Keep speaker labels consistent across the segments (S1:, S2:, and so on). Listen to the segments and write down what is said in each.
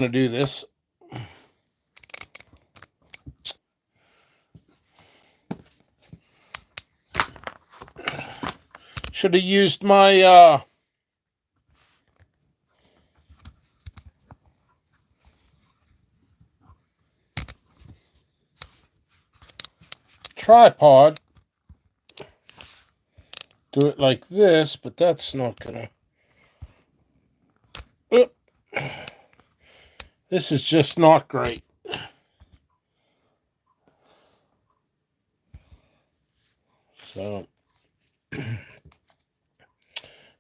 S1: To do this. Should have used my tripod. Do it like this, but that's not gonna. This is just not great. So,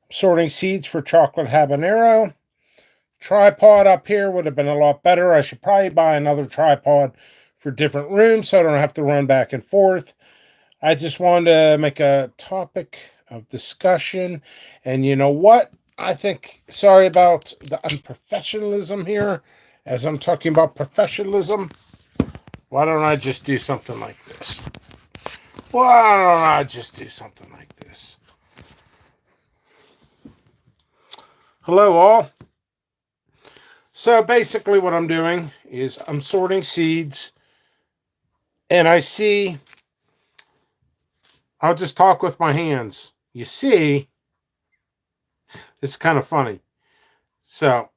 S1: sorting seeds for chocolate habanero. Tripod up here would have been a lot better. I should probably buy another tripod for different rooms so I don't have to run back and forth. I just wanted to make a topic of discussion. And you know what? I think, sorry about the unprofessionalism here, as I'm talking about professionalism. Why don't I just do something like this? Why don't I just do something like this? Hello, all. So basically what I'm doing is I'm sorting seeds, and I see, I'll just talk with my hands. You see, it's kind of funny. So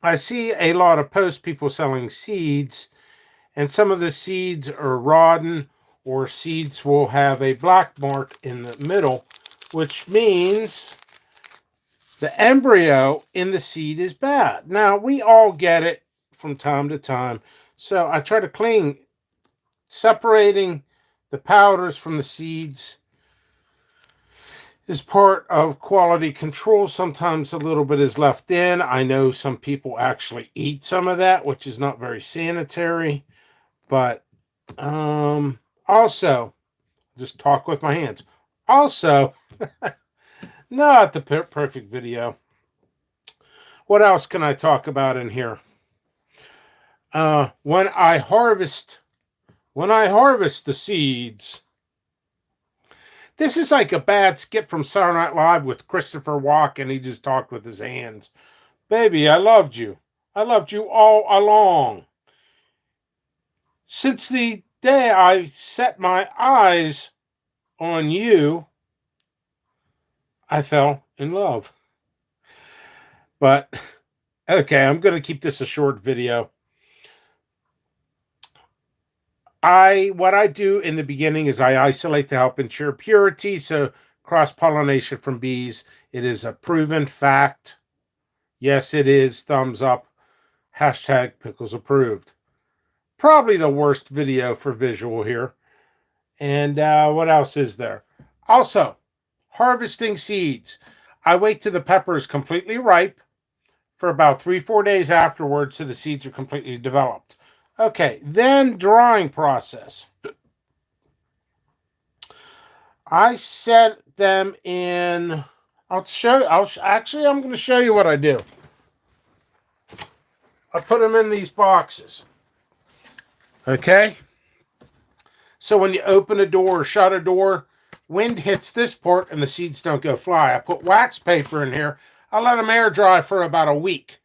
S1: I see a lot of posts, people selling seeds, and some of the seeds are rotten, or seeds will have a black mark in the middle, which means the embryo in the seed is bad. Now, we all get it from time to time. So I try to clean, separating the powders from the seeds is part of quality control. Sometimes a little bit is left in. I know some people actually eat some of that, which is not very sanitary. But also, just talk with my hands. Also, not the perfect video. What else can I talk about in here? When I harvest the seeds, this is like a bad skit from Saturday Night Live with Christopher Walken. He just talked with his hands. Baby, I loved you. I loved you all along. Since the day I set my eyes on you, I fell in love. But, okay, I'm going to keep this a short video. What I do in the beginning is I isolate to help ensure purity, so cross-pollination from bees. It is a proven fact. Yes, it is. Thumbs up. Hashtag pickles approved. Probably the worst video for visual here. And what else is there? Also, harvesting seeds. I wait till the pepper is completely ripe for about 3-4 days afterwards so the seeds are completely developed. Okay, then drying process. I set them in. I'm going to show you what I do. I put them in these boxes. Okay? So when you open a door or shut a door, wind hits this part and the seeds don't go fly. I put wax paper in here. I let them air dry for about a week.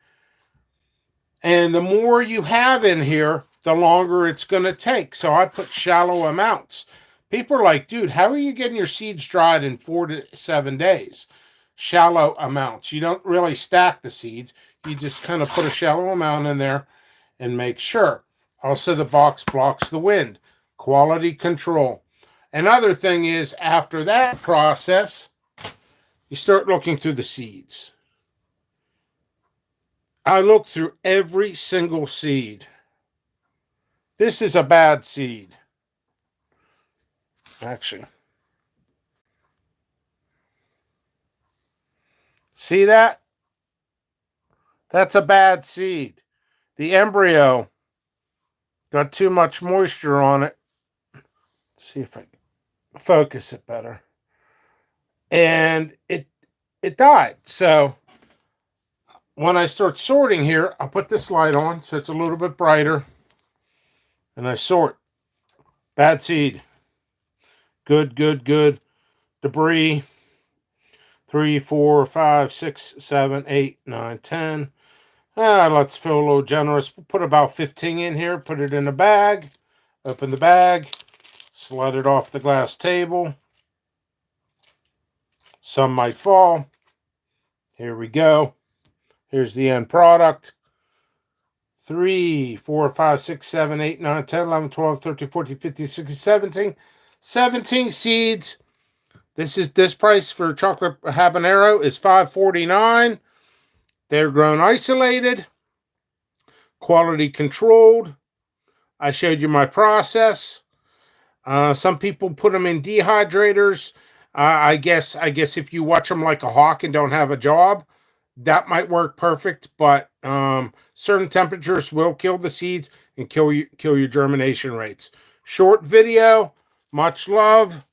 S1: And the more you have in here, the longer it's going to take. So I put shallow amounts. People are like, dude, how are you getting your seeds dried in 4 to 7 days? Shallow amounts. You don't really stack the seeds. You just kind of put a shallow amount in there and make sure. Also, the box blocks the wind. Quality control. Another thing is, after that process, you start looking through the seeds. I look through every single seed. This is a bad seed. Actually. See that? That's a bad seed. The embryo got too much moisture on it. Let's see if I can focus it better. And it died. So when I start sorting here, I'll put this light on so it's a little bit brighter. And I sort. Bad seed. Good, good, good. Debris. 3, 4, 5, 6, 7, 8, 9, 10. Let's feel a little generous. We'll put about 15 in here. Put it in a bag. Open the bag. Slide it off the glass table. Some might fall. Here we go. Here's the end product. 3, 4, 5, 6, 7, 8, 9, 10, 11, 12, 13, 14, 15, 16, 17. 17 seeds. This price for chocolate habanero is $5.49. They're grown isolated, quality controlled. I showed you my process. Some people put them in dehydrators. I guess if you watch them like a hawk and don't have a job, that might work perfect. But certain temperatures will kill the seeds and kill your germination rates. Short video. Much love.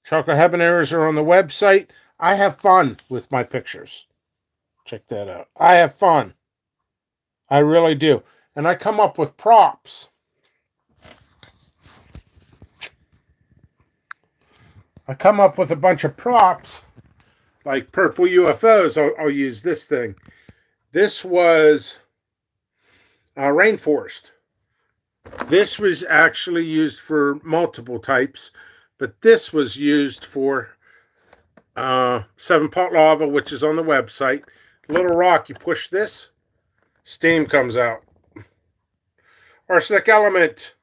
S1: Chocolate habaneros are on the website. I have fun with my pictures. Check that out. I have fun. I really do. And I come up with props. I come up with a bunch of props, like purple UFOs. I'll use this thing. This was rainforest. This was actually used for multiple types, but this was used for 7-pot lava, which is on the website. Little rock, you push this, steam comes out. Arsenic element,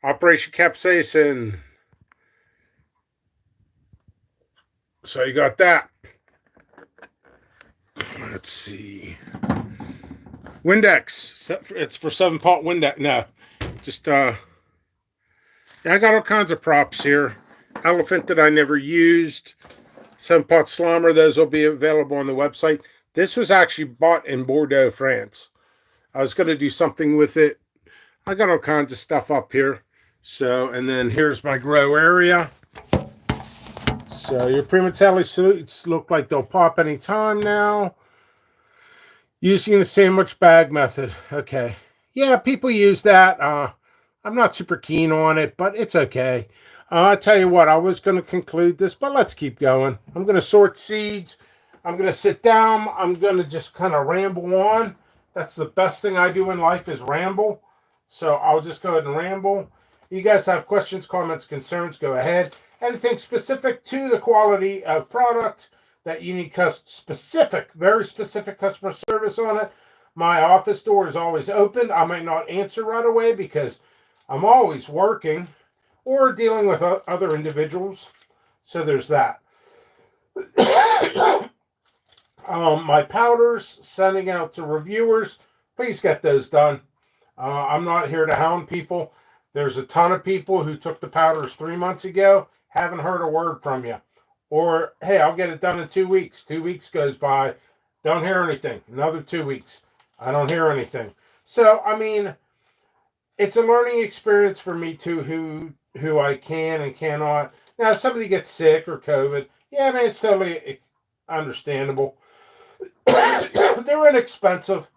S1: Operation Capsaicin. So you got that. Let's see. Windex. It's for 7-pot Windex. No, just yeah, I got all kinds of props here. Elephant that I never used. 7-pot Slimer. Those will be available on the website. This was actually bought in Bordeaux, France. I was going to do something with it. I got all kinds of stuff up here. So, and then here's my grow area. So your Primatelli suits look like they'll pop anytime now. Using the sandwich bag method. Okay. Yeah, people use that. I'm not super keen on it, but it's okay. I'll tell you what, I was going to conclude this, but let's keep going. I'm going to sort seeds. I'm going to sit down. I'm going to just kind of ramble on. That's the best thing I do in life is ramble. So I'll just go ahead and ramble. You guys have questions, comments, concerns, go ahead. Anything specific to the quality of product that you need specific, very specific customer service on it, my office door is always open. I might not answer right away because I'm always working or dealing with other individuals. So there's that. My powders, sending out to reviewers. Please get those done. I'm not here to hound people. There's a ton of people who took the powders 3 months ago. Haven't heard a word from you. Or, hey, I'll get it done in 2 weeks. 2 weeks goes by. Don't hear anything. Another 2 weeks. I don't hear anything. So, I mean, it's a learning experience for me too, who I can and cannot. Now, if somebody gets sick or COVID, yeah, I mean, it's totally understandable. They're inexpensive.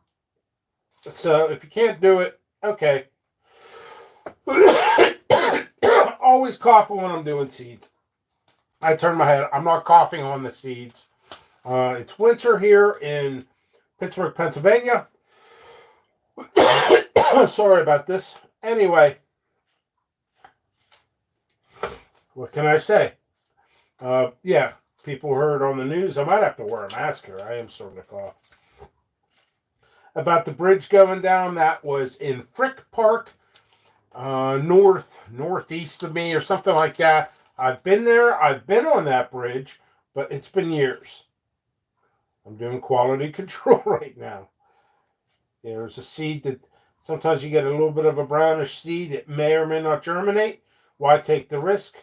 S1: So, if you can't do it, okay. Always coughing when I'm doing seeds. I turn my head. I'm not coughing on the seeds. It's winter here in Pittsburgh, Pennsylvania. Sorry about this. Anyway, what can I say? Yeah, people heard on the news. I might have to wear a mask here. I am starting to cough. About the bridge going down, that was in Frick Park, northeast of me or something like that. I've been there. I've been on that bridge, but it's been years. I'm doing quality control right now. Yeah, there's a seed that sometimes you get a little bit of a brownish seed. It may or may not germinate. Why take the risk?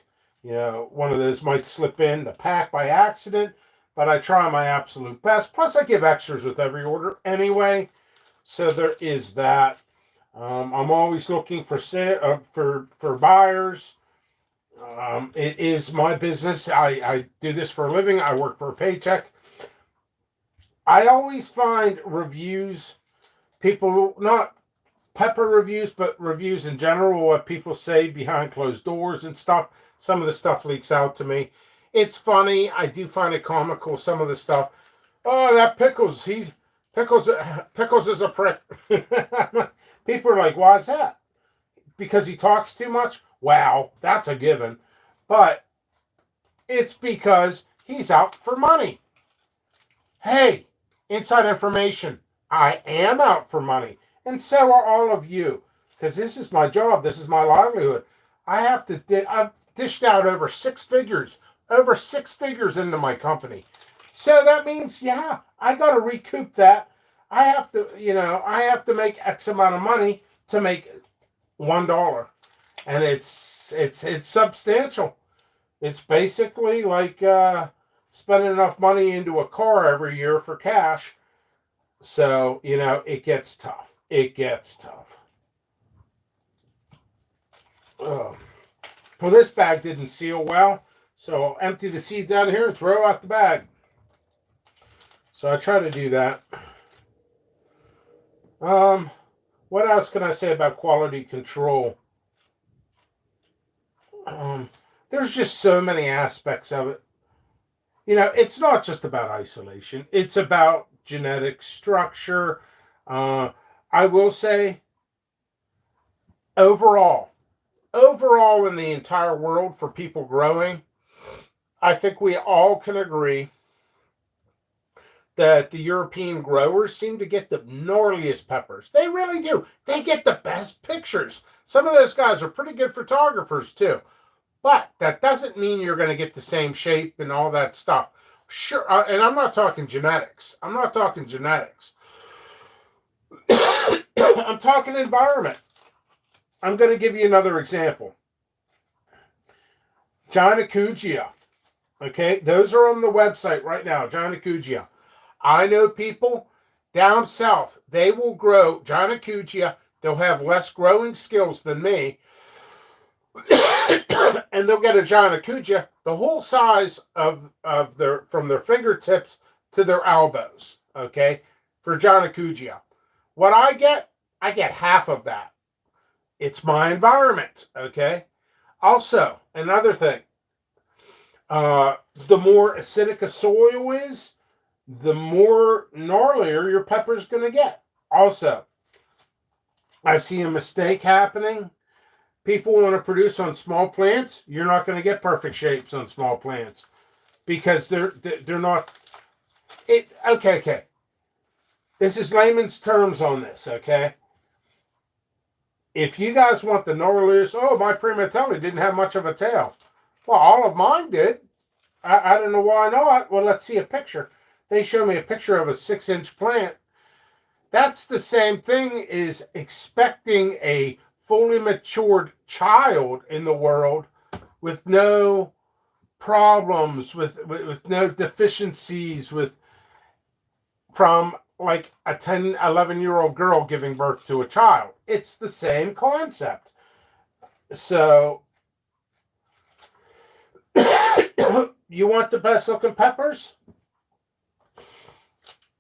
S1: You know, one of those might slip in the pack by accident, but I try my absolute best. Plus, I give extras with every order anyway. So there is that. I'm always looking for buyers. It is my business. I do this for a living. I work for a paycheck. I always find reviews, people, not pepper reviews, but reviews in general, what people say behind closed doors and stuff. Some of the stuff leaks out to me. It's funny. I do find it comical, some of the stuff. Oh, that Pickles Pickles is a prick. People are like, why is that? Because he talks too much? Wow, that's a given. But it's because he's out for money. Hey, inside information. I am out for money. And so are all of you. Because this is my job. This is my livelihood. I've dished out over 6 figures. Over 6 figures into my company. So that means, yeah, I got to recoup that. I have to make X amount of money to make $1. And it's substantial. It's basically like spending enough money into a car every year for cash. So, it gets tough. It gets tough. Well, this bag didn't seal well. So I'll empty the seeds out of here and throw out the bag. So I try to do that. What else can I say about quality control? There's just so many aspects of it. It's not just about isolation. It's about genetic structure. I will say, overall in the entire world for people growing, I think we all can agree that the European growers seem to get the gnarliest peppers. They really do. They get the best pictures. Some of those guys are pretty good photographers too. But that doesn't mean you're going to get the same shape and all that stuff. Sure, and I'm not talking genetics. I'm talking environment. I'm going to give you another example. Gynacugia. Okay, those are on the website right now, Gynacugia. I know people down south, they will grow Gynacugia. They'll have less growing skills than me. And they'll get a Gynacugia the whole size of their, from their fingertips to their elbows, okay, for Gynacugia. What I get half of that. It's my environment, okay? Also, another thing, the more acidic a soil is, the more gnarlier your pepper's going to get. Also, I see a mistake happening. People want to produce on small plants. You're not going to get perfect shapes on small plants because they're not. Okay. This is layman's terms on this, okay? If you guys want the gnarliest, my Primatelli didn't have much of a tail. Well, all of mine did. I don't know why not. Well, let's see a picture. They show me a picture of a 6-inch plant. That's the same thing as expecting a fully matured child in the world with no problems, with no deficiencies, from like a 10, 11-year-old girl giving birth to a child. It's the same concept. So, you want the best looking peppers?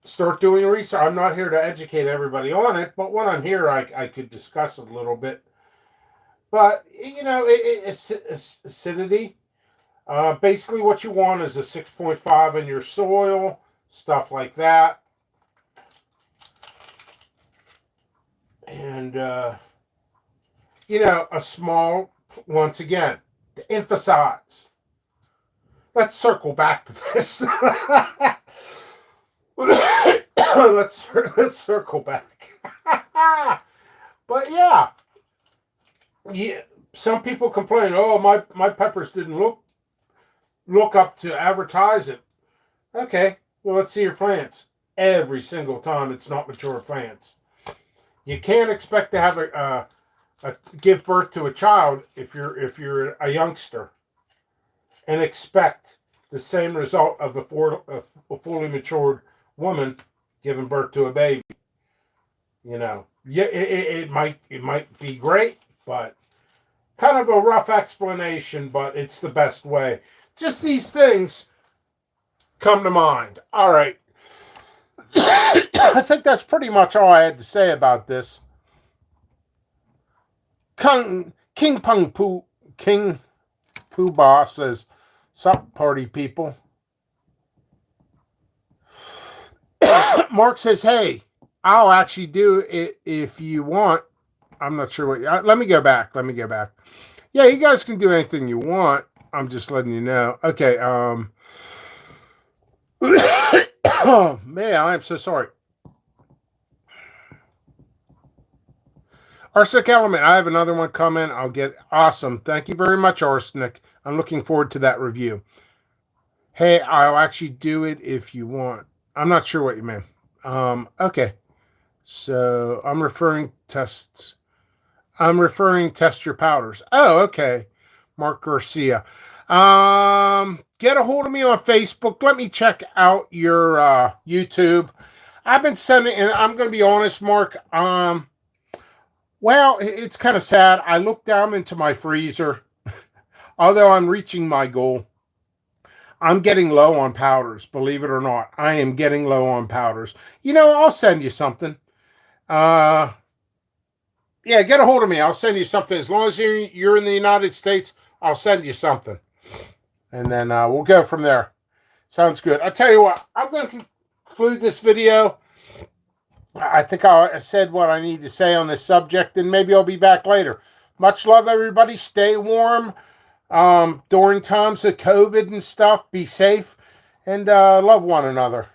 S1: Start doing research. I'm not here to educate everybody on it, but when I'm here, I could discuss it a little bit. But, acidity. Basically, what you want is a 6.5 in your soil, stuff like that. And, a small, once again, to emphasize. Let's circle back to this. let's circle back. But yeah, some people complain, my peppers didn't look up to advertise it. Okay, well, let's see your plants. Every single time it's not mature plants. You can't expect to have a give birth to a child if you're a youngster and expect the same result of a fully matured woman giving birth to a baby. It might be great, but kind of a rough explanation, but it's the best way. Just these things come to mind. All right. I think that's pretty much all I had to say about this. King Poo Bah says, "Sup, party people." Mark says, hey, I'll actually do it if you want. I'm not sure what. Let me go back. Yeah, you guys can do anything you want. I'm just letting you know. Okay. Oh, man, I'm so sorry. Arsenic Element, I have another one coming. I'll get awesome. Thank you very much, Arsenic. I'm looking forward to that review. Hey, I'll actually do it if you want. I'm not sure what you mean. Okay. So I'm referring test your powders. Oh, okay. Mark Garcia. Get a hold of me on Facebook. Let me check out your YouTube. I've been sending, and I'm going to be honest, Mark. Well, it's kind of sad. I look down into my freezer. Although I'm reaching my goal, I'm getting low on powders. Believe it or not, I am getting low on powders. I'll send you something. Yeah, get a hold of me. I'll send you something. As long as you're in the United States, I'll send you something. And then we'll go from there. Sounds good. I'll tell you what, I'm going to conclude this video. I think I said what I need to say on this subject, and maybe I'll be back later. Much love, everybody. Stay warm during times of COVID and stuff. Be safe, and love one another.